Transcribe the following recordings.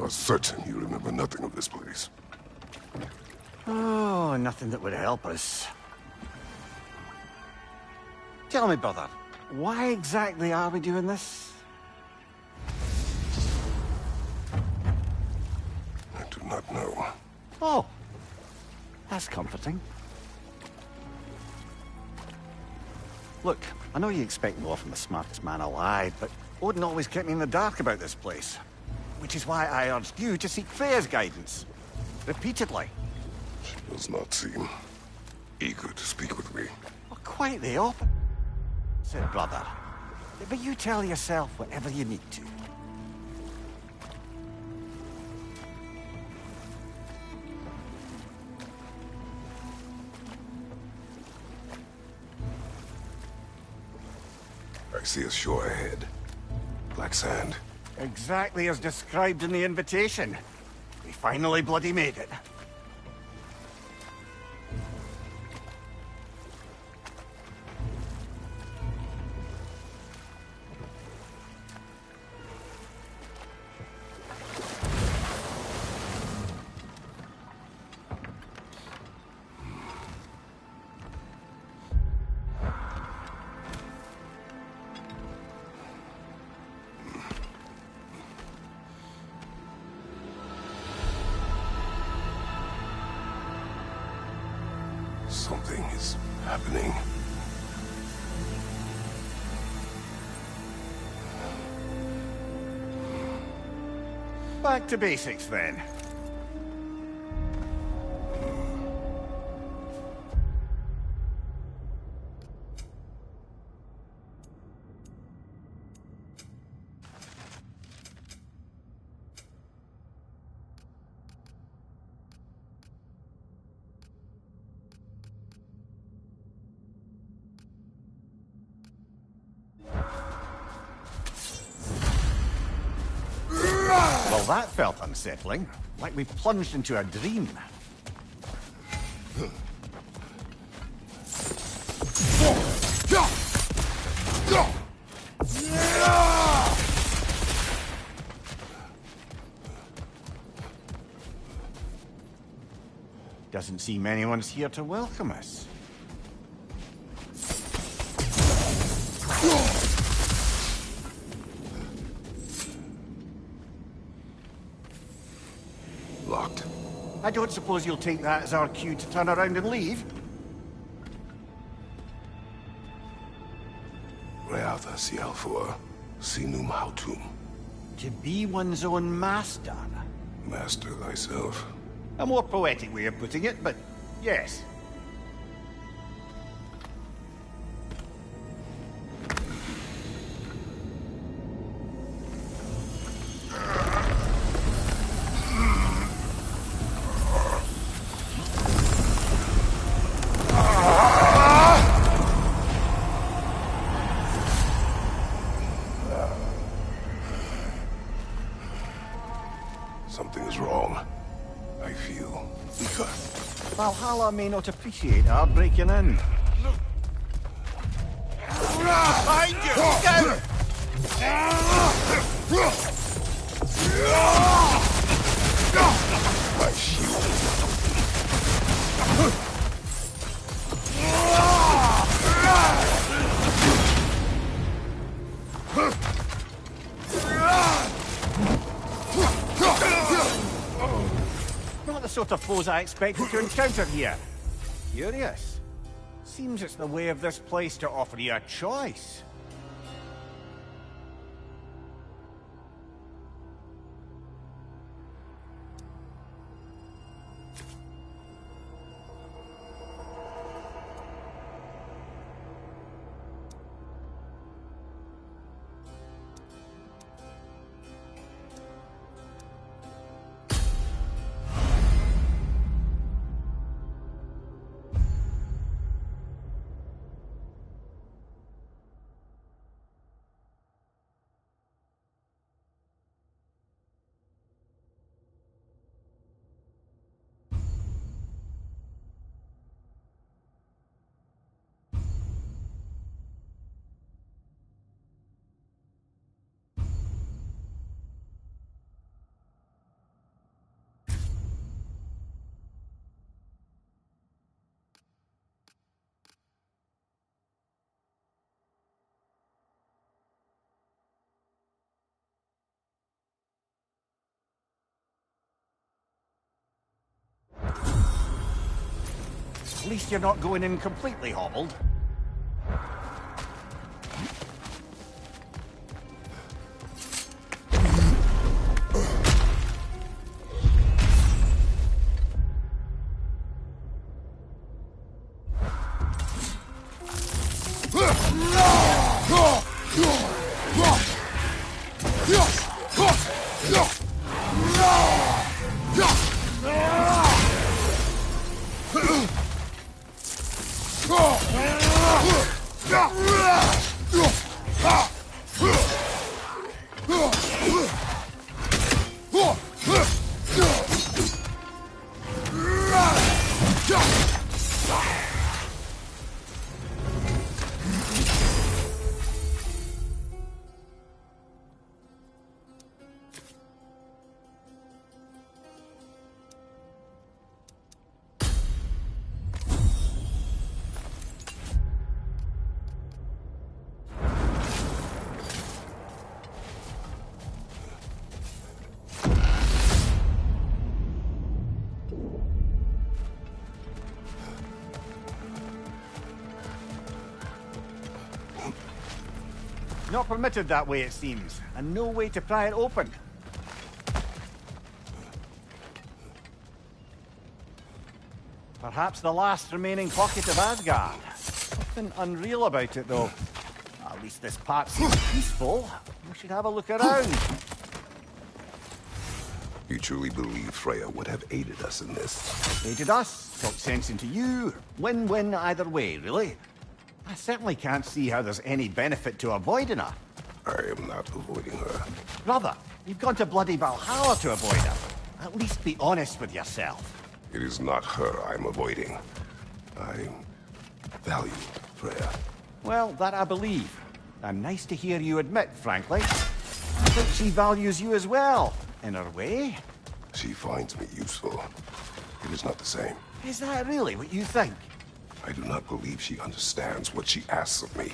are certain you remember nothing of this place. Oh, nothing that would help us. Tell me, brother, why exactly are we doing this? I do not know. Oh, that's comforting. Look, I know you expect more from the smartest man alive, but Odin always kept me in the dark about this place. Which is why I urged you to seek Freya's guidance. Repeatedly. She does not seem eager to speak with me. Well, quite the opposite, brother. But you tell yourself whatever you need to. I see a shore ahead. Black sand. Exactly as described in the invitation. We finally bloody made it. Something is happening. Back to basics, then. Well, that felt unsettling. Like we plunged into a dream. Doesn't seem anyone's here to welcome us. Locked. I don't suppose you'll take that as our cue to turn around and leave? Reatha Sialfur, Sinum Hautum. To be one's own master. Master thyself. A more poetic way of putting it, but yes. Something is wrong. I feel weaker. Valhalla may not appreciate our breaking in. Behind you! Go! My shield. Not the sort of foes I expected to encounter here. Curious. Seems it's the way of this place to offer you a choice. least you're not going in completely hobbled. Not permitted that way, it seems, and no way to pry it open. Perhaps the last remaining pocket of Asgard. Something unreal about it, though. At least this part seems peaceful. We should have a look around. You truly believe Freya would have aided us in this? Aided us, talked sense into you. Win-win either way, really. I certainly can't see how there's any benefit to avoiding her. I am not avoiding her. Brother, you've gone to bloody Valhalla to avoid her. At least be honest with yourself. It is not her I'm avoiding. I value Freya. Well, that I believe. I'm nice to hear you admit, frankly. I think she values you as well, in her way. She finds me useful. It is not the same. Is that really what you think? I do not believe she understands what she asks of me.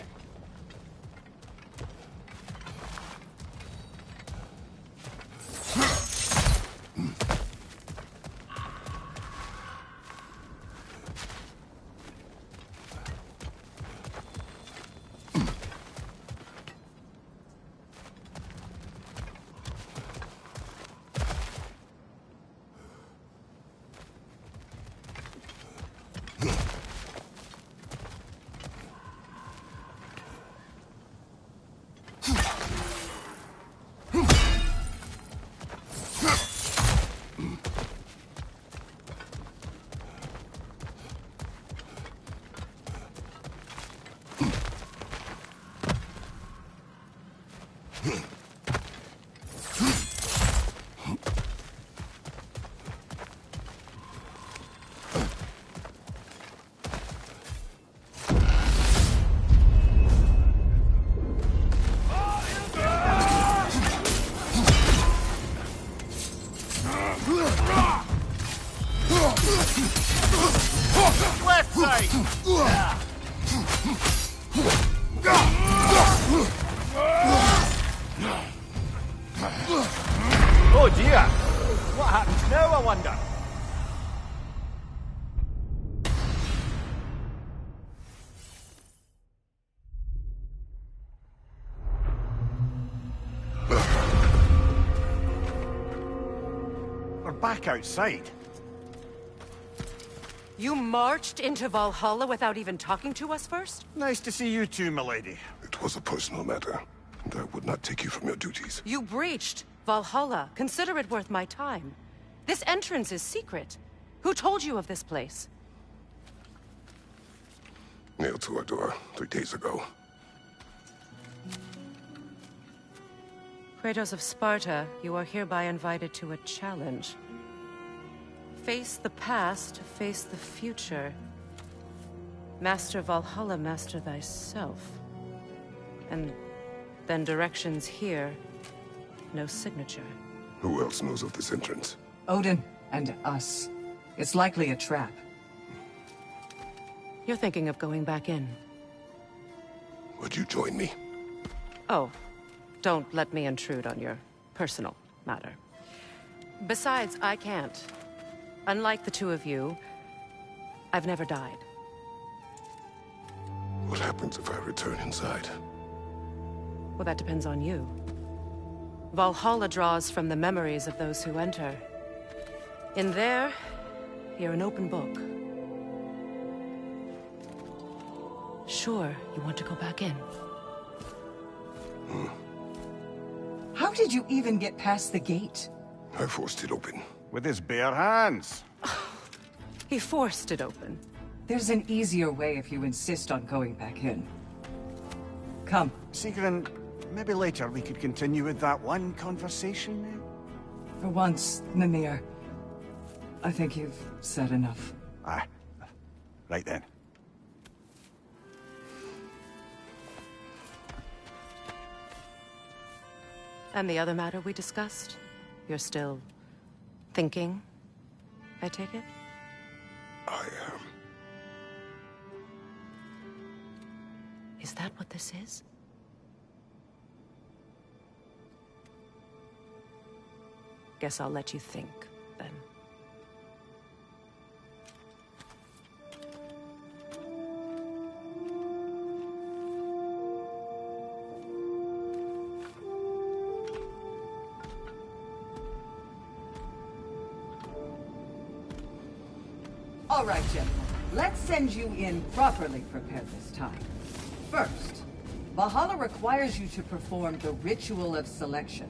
Left side! Oh dear! What happens now, I wonder? We're back outside. You marched into Valhalla without even talking to us first? Nice to see you too, milady. It was a personal matter, and I would not take you from your duties. You breached Valhalla. Consider it worth my time. This entrance is secret. Who told you of this place? Nailed to our door 3 days ago. Kratos of Sparta, you are hereby invited to a challenge. Face the past, face the future. Master Valhalla, master thyself. And then directions here, no signature. Who else knows of this entrance? Odin and us. It's likely a trap. You're thinking of going back in. Would you join me? Oh, don't let me intrude on your personal matter. Besides, I can't. Unlike the two of you, I've never died. What happens if I return inside? Well, that depends on you. Valhalla draws from the memories of those who enter. In there, you're an open book. Sure, you want to go back in? How did you even get past the gate? I forced it open. With his bare hands. He forced it open. There's an easier way if you insist on going back in. Come. Sigrun, maybe later we could continue with that one conversation, eh? For once, Mimir, I think you've said enough. Aye. Right then. And the other matter we discussed? You're still thinking, I take it? I am. Is that what this is? Guess I'll let you think, then. All right, gentlemen. Let's send you in properly prepared this time. First, Valhalla requires you to perform the ritual of selection.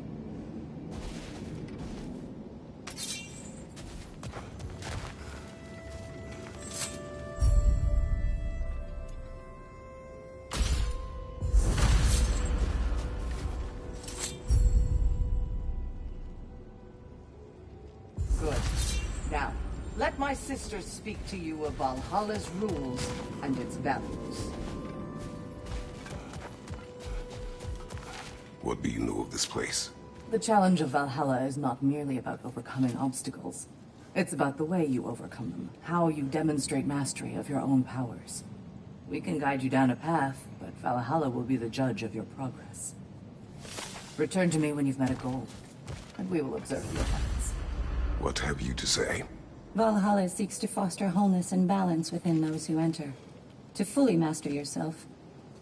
Good. Now, let my sister speak to you of Valhalla's rules and its values. What do you know of this place? The challenge of Valhalla is not merely about overcoming obstacles. It's about the way you overcome them, how you demonstrate mastery of your own powers. We can guide you down a path, but Valhalla will be the judge of your progress. Return to me when you've met a goal, and we will observe your efforts. What have you to say? Valhalla seeks to foster wholeness and balance within those who enter. To fully master yourself,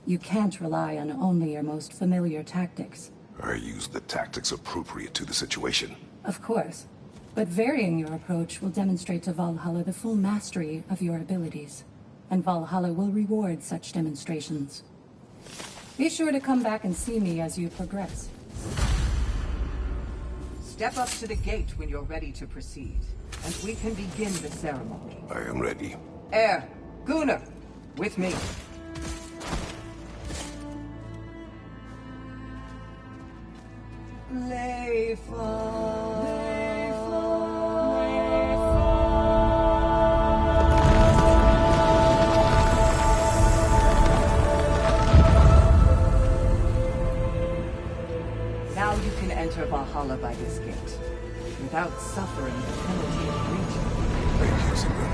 you can't rely on only your most familiar tactics. I use the tactics appropriate to the situation. Of course, but varying your approach will demonstrate to Valhalla the full mastery of your abilities, and Valhalla will reward such demonstrations. Be sure to come back and see me as you progress. Step up to the gate when you're ready to proceed, and we can begin the ceremony. I am ready. Gunnar, with me. Now you can enter Valhalla by this gate, without suffering the penalty of breach. Thank you, Sigrun.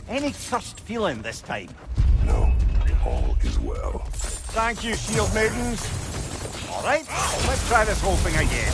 Any cursed feeling this time? No, all is well. Thank you, shield maidens. All right, let's try this whole thing again.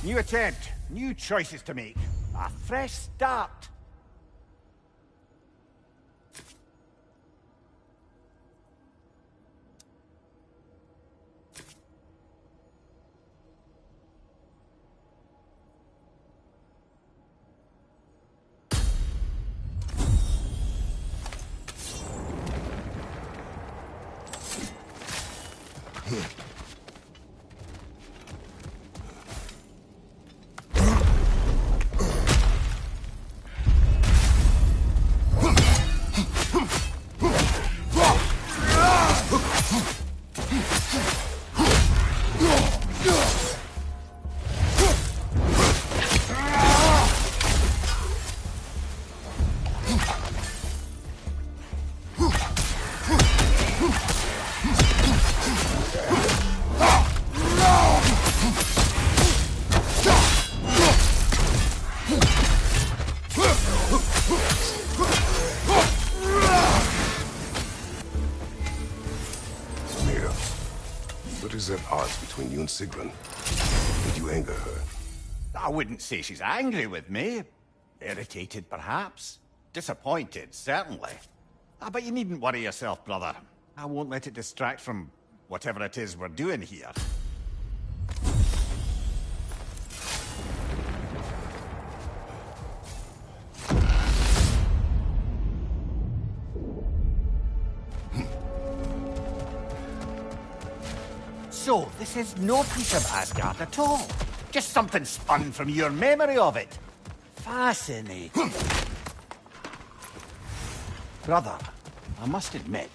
New attempt, new choices to make. A fresh start. What is at odds between you and Sigrun? Did you anger her? I wouldn't say she's angry with me. Irritated, perhaps. Disappointed, certainly. But you needn't worry yourself, brother. I won't let it distract from whatever it is we're doing here. So, this is no piece of Asgard at all. Just something spun from your memory of it. Fascinating. Brother, I must admit,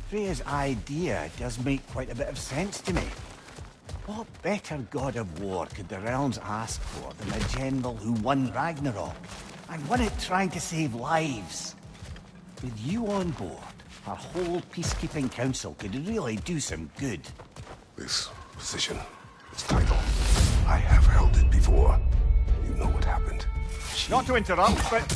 Freya's idea does make quite a bit of sense to me. What better god of war could the realms ask for than a general who won Ragnarok, and won it trying to save lives? With you on board, our whole peacekeeping council could really do some good. This position, this title, I have held it before. You know what happened. Not to interrupt, but...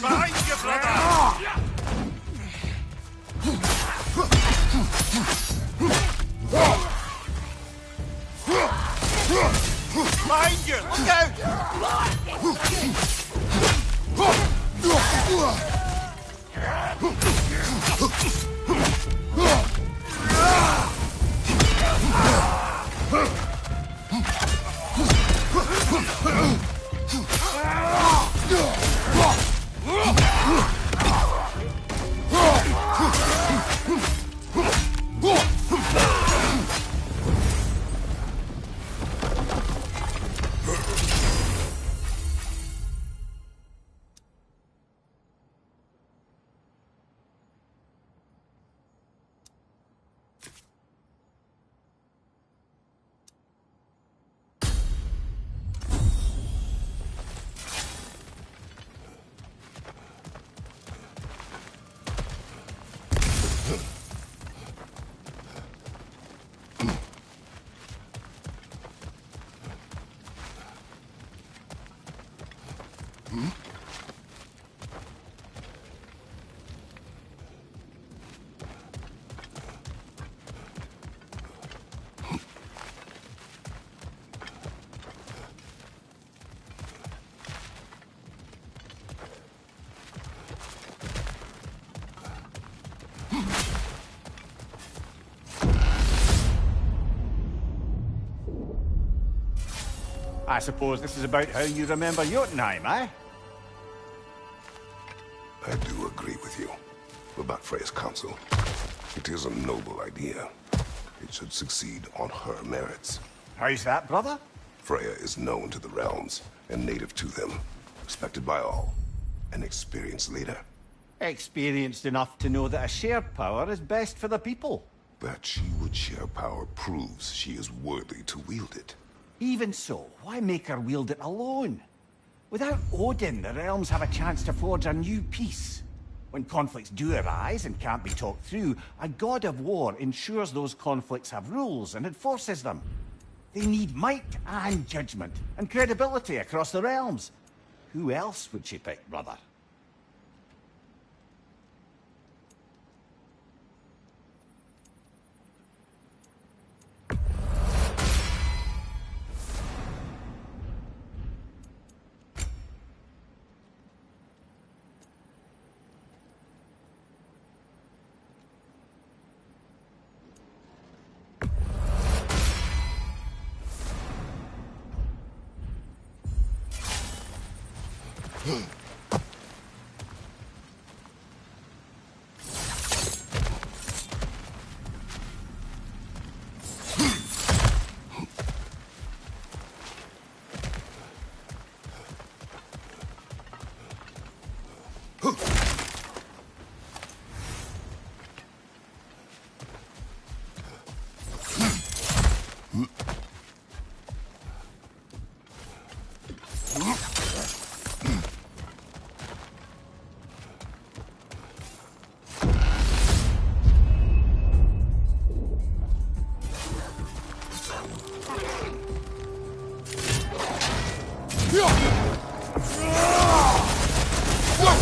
Behind you, brother! Behind you! Look I suppose this is about how you remember Jotunheim, eh? I do agree with you about Freya's council. It is a noble idea. It should succeed on her merits. How's that, brother? Freya is known to the realms and native to them, respected by all, an experienced leader. Experienced enough to know that a shared power is best for the people. That she would share power proves she is worthy to wield it. Even so, why make her wield it alone? Without Odin, the realms have a chance to forge a new peace. When conflicts do arise and can't be talked through, a god of war ensures those conflicts have rules and enforces them. They need might and judgment and credibility across the realms. Who else would she pick, brother?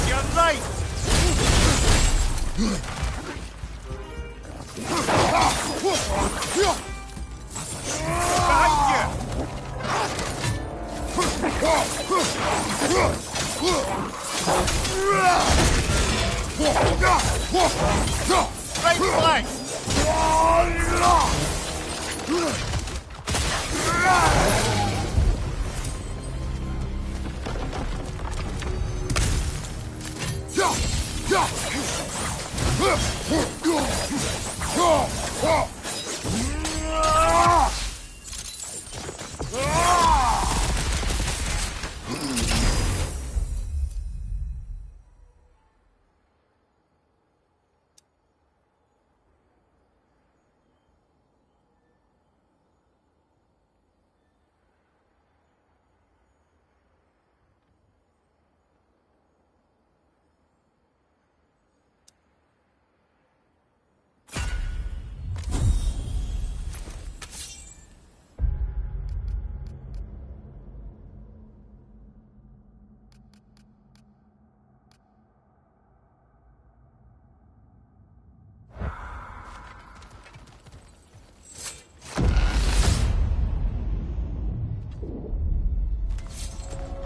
You're right! Behind you! Right flank!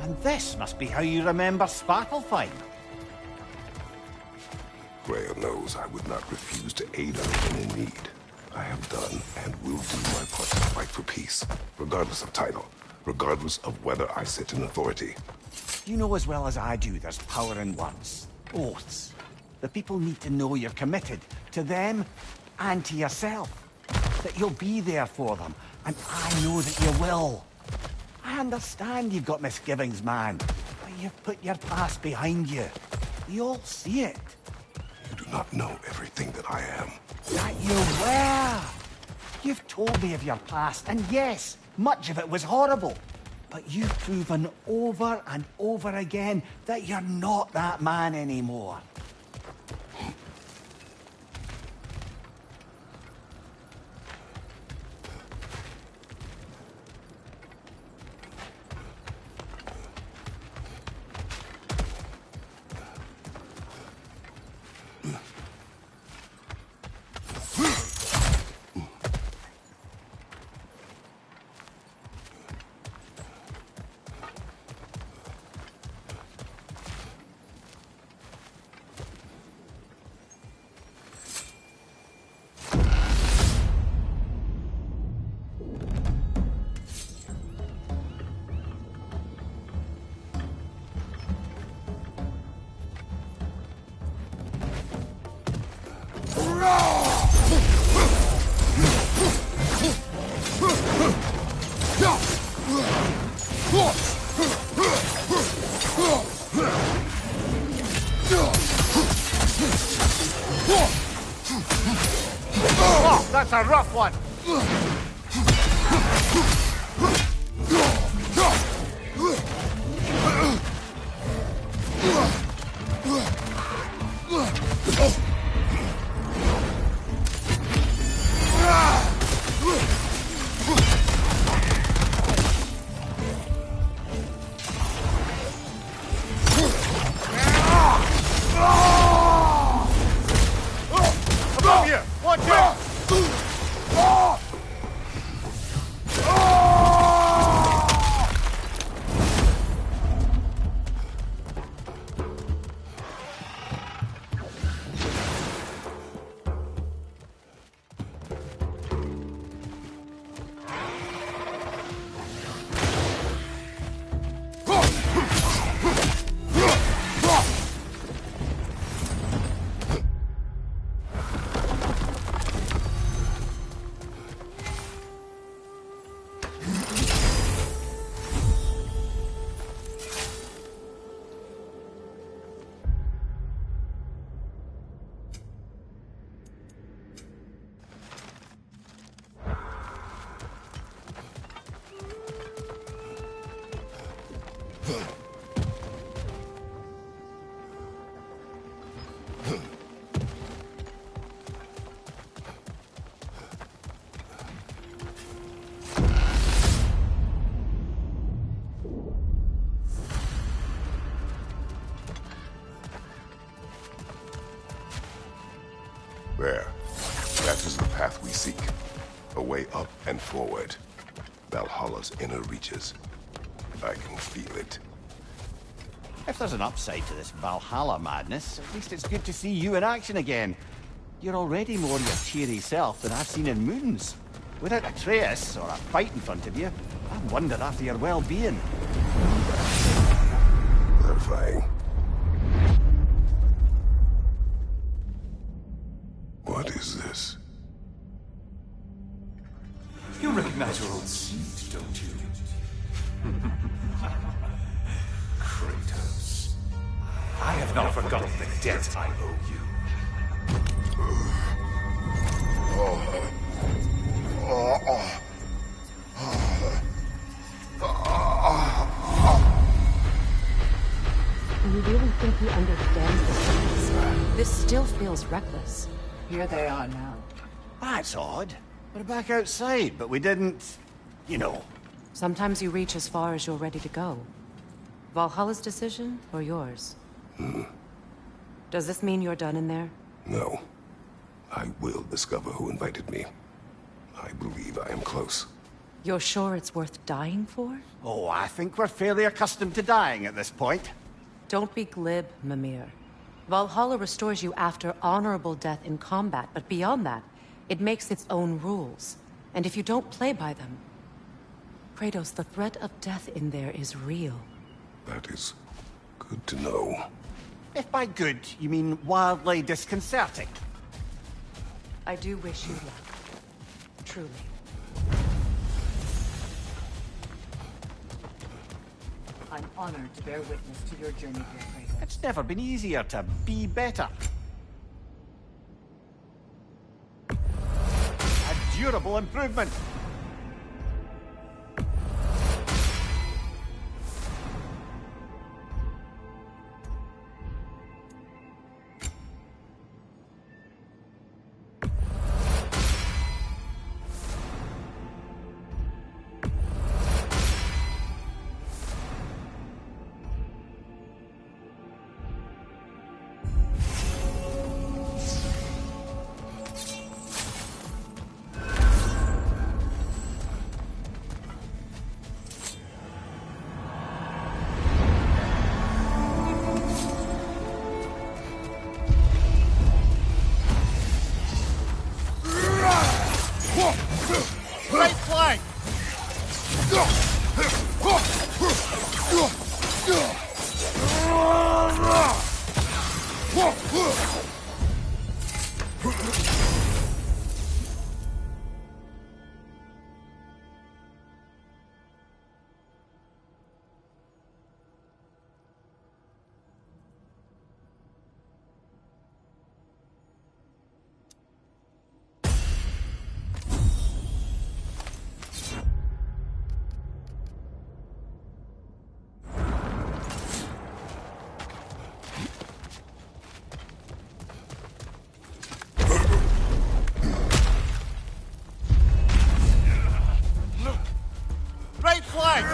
And this must be how you remember Svartalfheim. Freya knows I would not refuse to aid her when in need. I have done and will do my part to fight for peace, regardless of title, regardless of whether I sit in authority. You know as well as I do there's power in words. Oaths. The people need to know you're committed. To them, and to yourself. That you'll be there for them. And I know that you will. I understand you've got misgivings, man. But you've put your past behind you. We all see it. You do not know everything that I am. That you were. You've told me of your past, and yes, much of it was horrible. But you've proven over and over again that you're not that man anymore. Oh, that's a rough one! Above you! Watch out! way up and forward. Valhalla's inner reaches. I can feel it. If there's an upside to this Valhalla madness, at least it's good to see you in action again. You're already more your cheery self than I've seen in moons. Without Atreus, or a fight in front of you, I wonder after your well-being. Clarifying. What is this? You recognize your old seat, don't you? Kratos. I have not forgotten the debt I owe you. You really think he understands this? This still feels reckless. Here they are now. That's odd. We're back outside, but we didn't... you know. Sometimes you reach as far as you're ready to go. Valhalla's decision, or yours? Does this mean you're done in there? No. I will discover who invited me. I believe I am close. You're sure it's worth dying for? Oh, I think we're fairly accustomed to dying at this point. Don't be glib, Mimir. Valhalla restores you after honorable death in combat, but beyond that, it makes its own rules. And if you don't play by them... Kratos, the threat of death in there is real. That is good to know. If by good, you mean wildly disconcerting. I do wish you luck. Truly. I'm honored to bear witness to your journey here, Kratos. It's never been easier to be better. A durable improvement. Right flank! Right flank!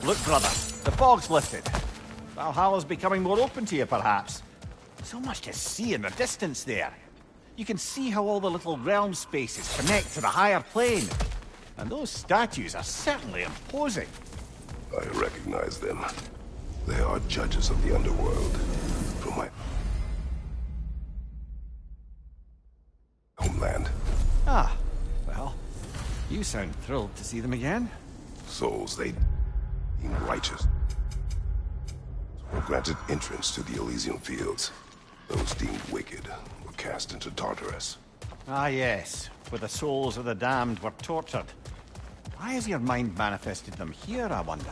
Look, brother, the fog's lifted. Valhalla's becoming more open to you, perhaps. So much to see in the distance there. You can see how all the little realm spaces connect to the higher plane. And those statues are certainly imposing. I recognize them. They are judges of the underworld. From my homeland. Ah, well, you sound thrilled to see them again. Souls they deem righteous were granted entrance to the Elysian fields. Those deemed wicked were cast into Tartarus. Ah, yes, where the souls of the damned were tortured. Why has your mind manifested them here, I wonder?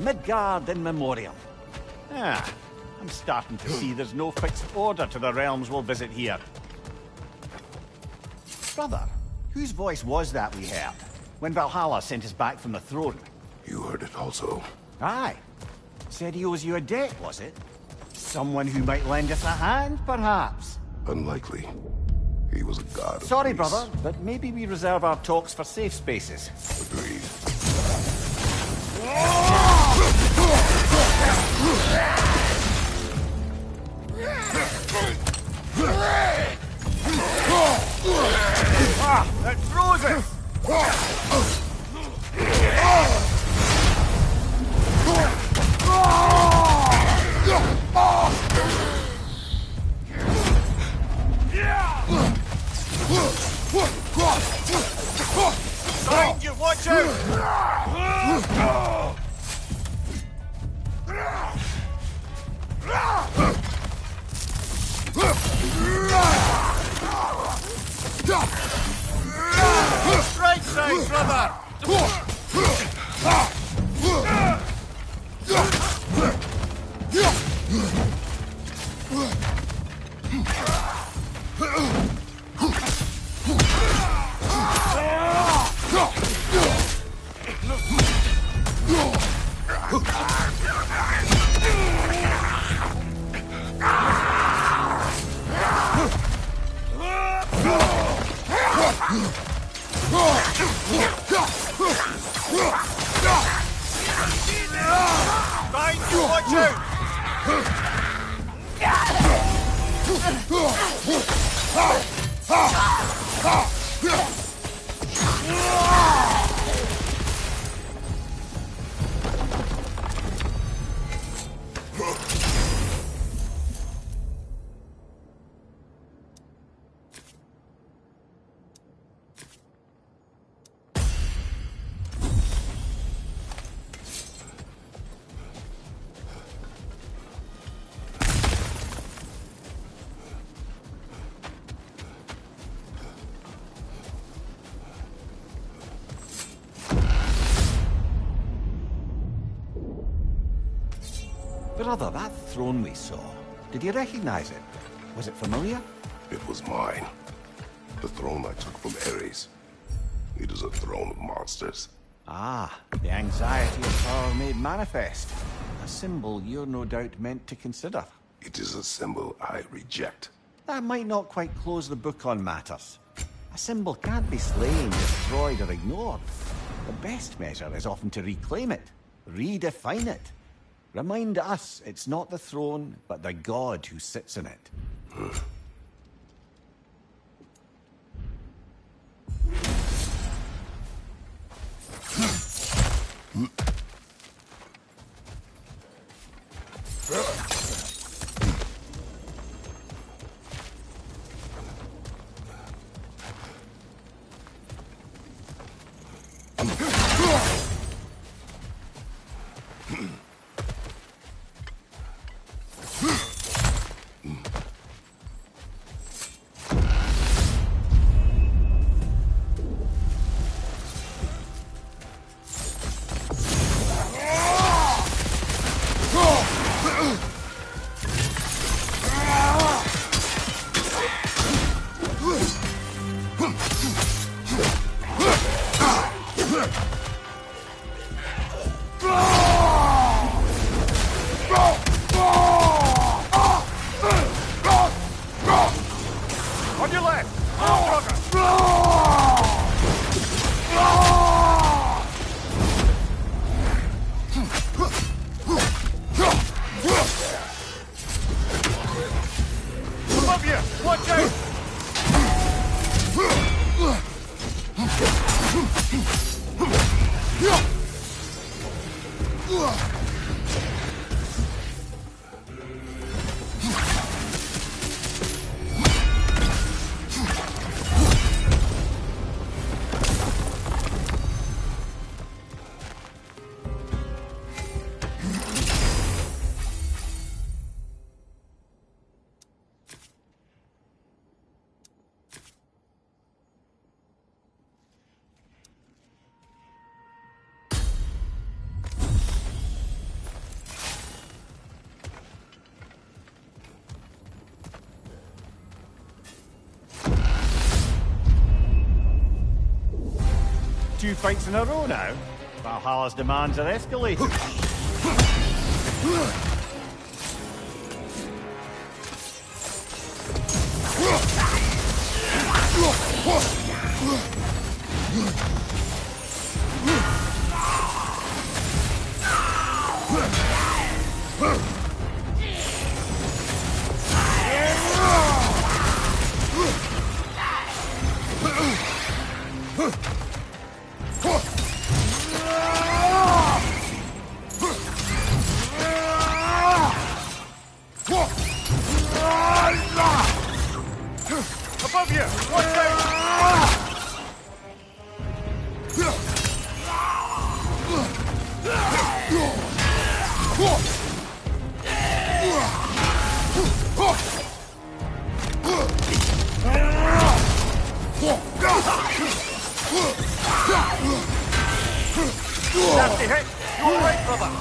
Midgard in memoriam. Ah, I'm starting to see there's no fixed order to the realms we'll visit here. Brother, whose voice was that we heard when Valhalla sent us back from the throne? You heard it also. Aye. Said he owes you a debt, was it? Someone who might lend us a hand, perhaps? Unlikely. He was a god of Sorry, Greece. brother, but maybe we reserve our talks for safe spaces. Agreed. Ah, that froze it! Behind you, watch out! Right side, brother! Behind you, watch out! Brother, that throne we saw, did you recognize it? Was it familiar? It was mine. The throne I took from Ares. It is a throne of monsters. Ah, the anxiety of power made manifest. A symbol you're no doubt meant to consider. It is a symbol I reject. That might not quite close the book on matters. A symbol can't be slain, destroyed, or ignored. The best measure is often to reclaim it, redefine it. Remind us it's not the throne, but the god who sits in it. 2 fights in a row now. Valhalla's demands are escalating. Above you! Watch out! Nasty hit! You all right, brother?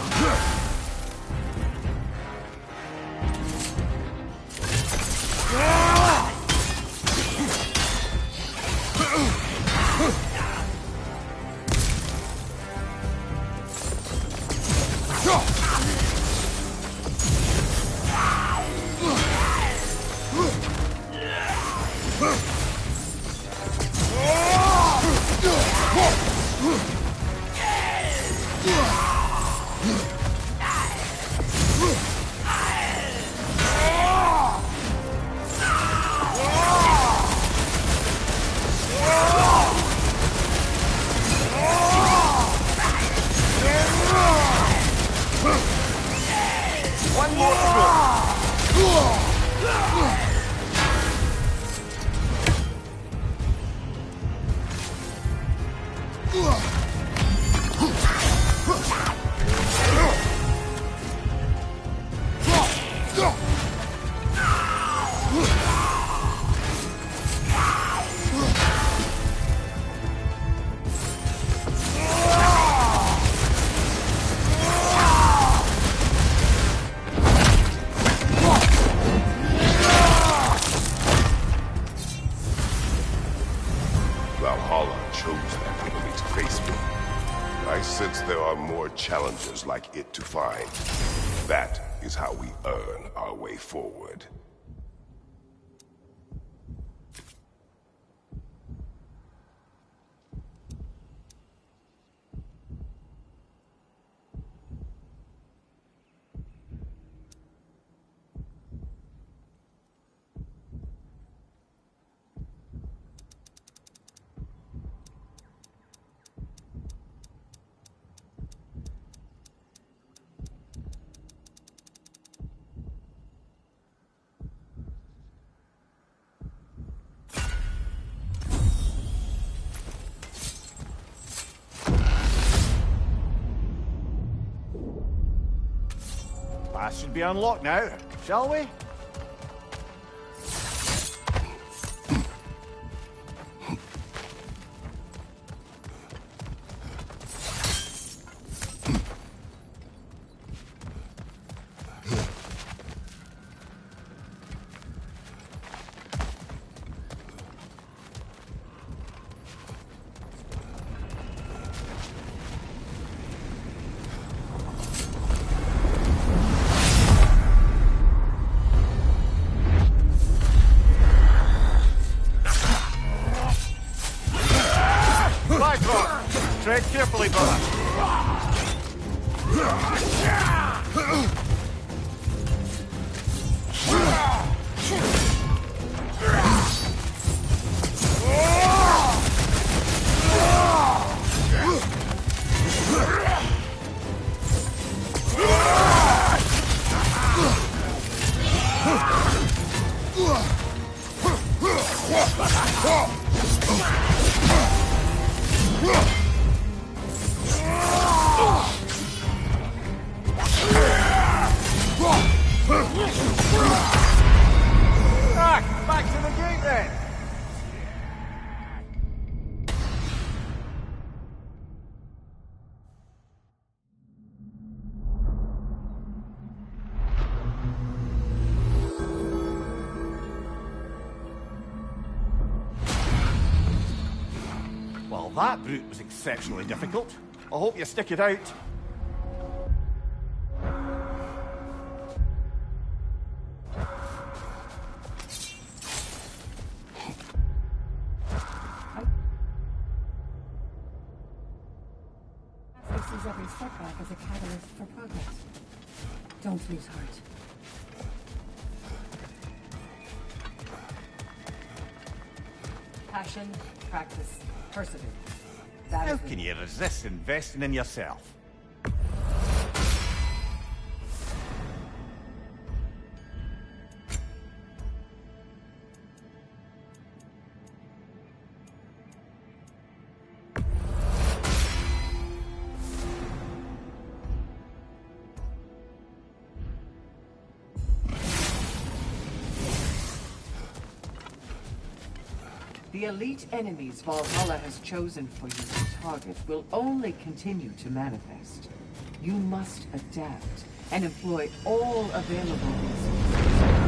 One more to go. Valhalla chose that enemy to face me. I sense there are more challenges like it to find. That is how we earn our way forward. Pass should be unlocked now, shall we? Tread carefully, brother. Back to the gate then! that brute was exceptionally difficult. I hope you stick it out. Sees every setback as a catalyst for progress. Don't lose heart. Passion, practice, perseverance. That How is can you resist investing in yourself? The elite enemies Valhalla has chosen for you to target will only continue to manifest. You must adapt and employ all available resources.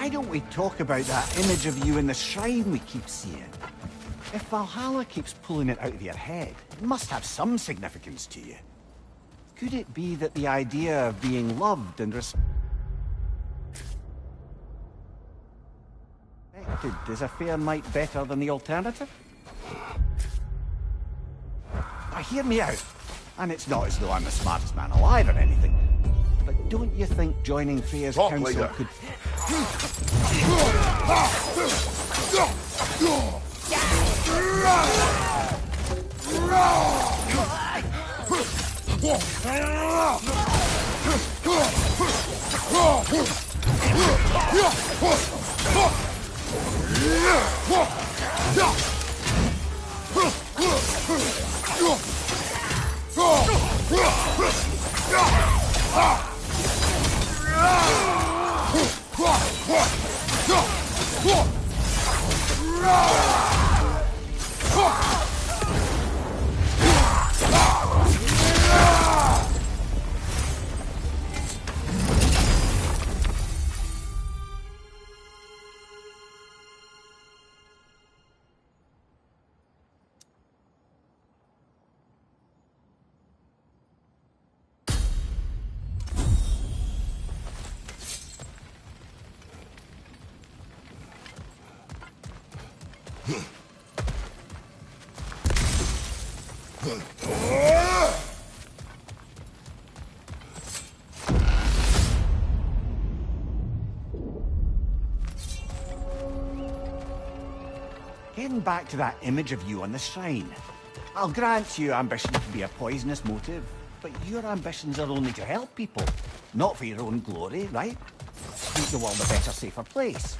why don't we talk about that image of you in the shrine we keep seeing? If Valhalla keeps pulling it out of your head, it must have some significance to you. Could it be that the idea of being loved and respected is a fair mite better than the alternative? Now hear me out. And it's not as though I'm the smartest man alive or anything. But don't you think joining Freya's Talk council later. could... Getting back to that image of you on the shrine. I'll grant you ambition can be a poisonous motive, but your ambitions are only to help people, not for your own glory, right? Make the world a better, safer place.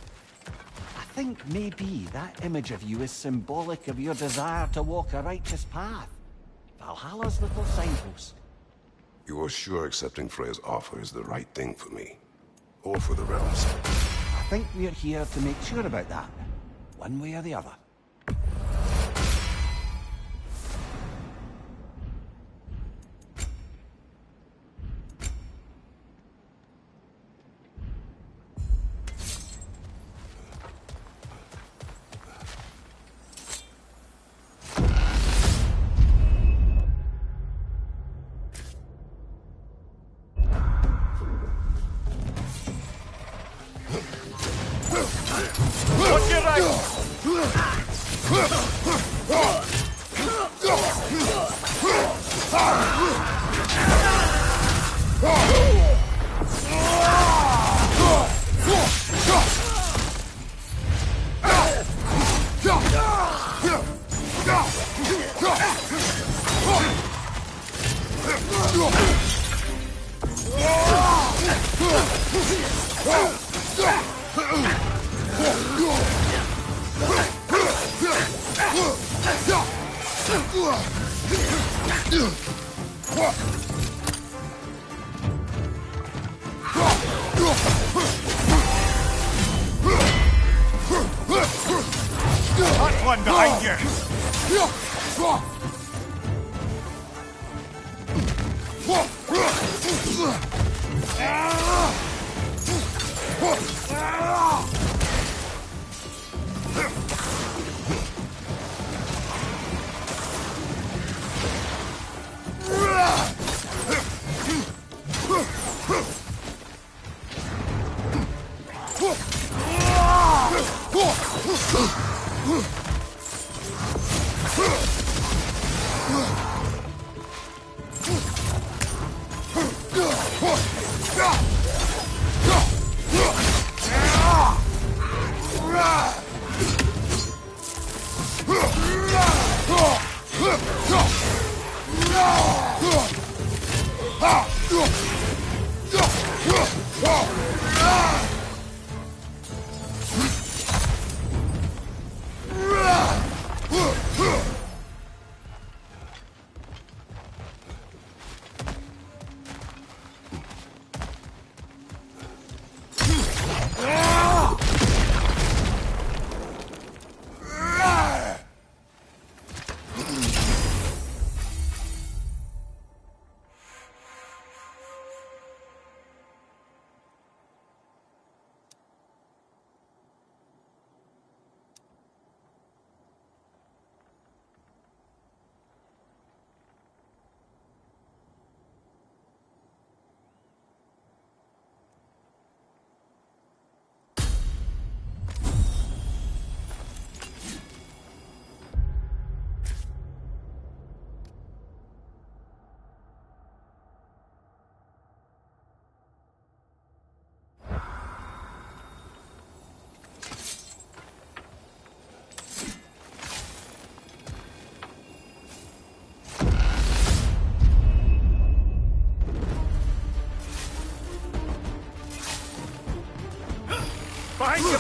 I think maybe that image of you is symbolic of your desire to walk a righteous path. Valhalla's little signpost. You are sure accepting Freya's offer is the right thing for me? Or for the realms? I think we're here to make sure about that, one way or the other. Watch your right! Hot one behind you!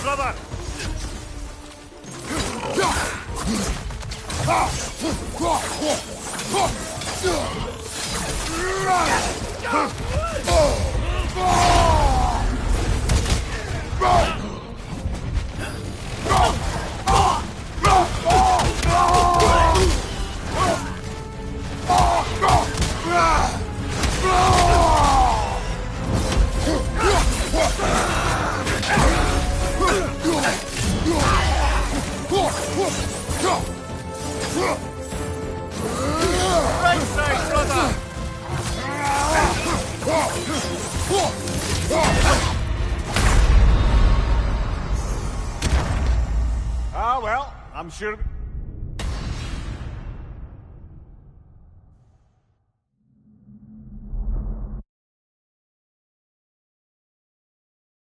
brother! Right side, brother! Ah, well, I'm sure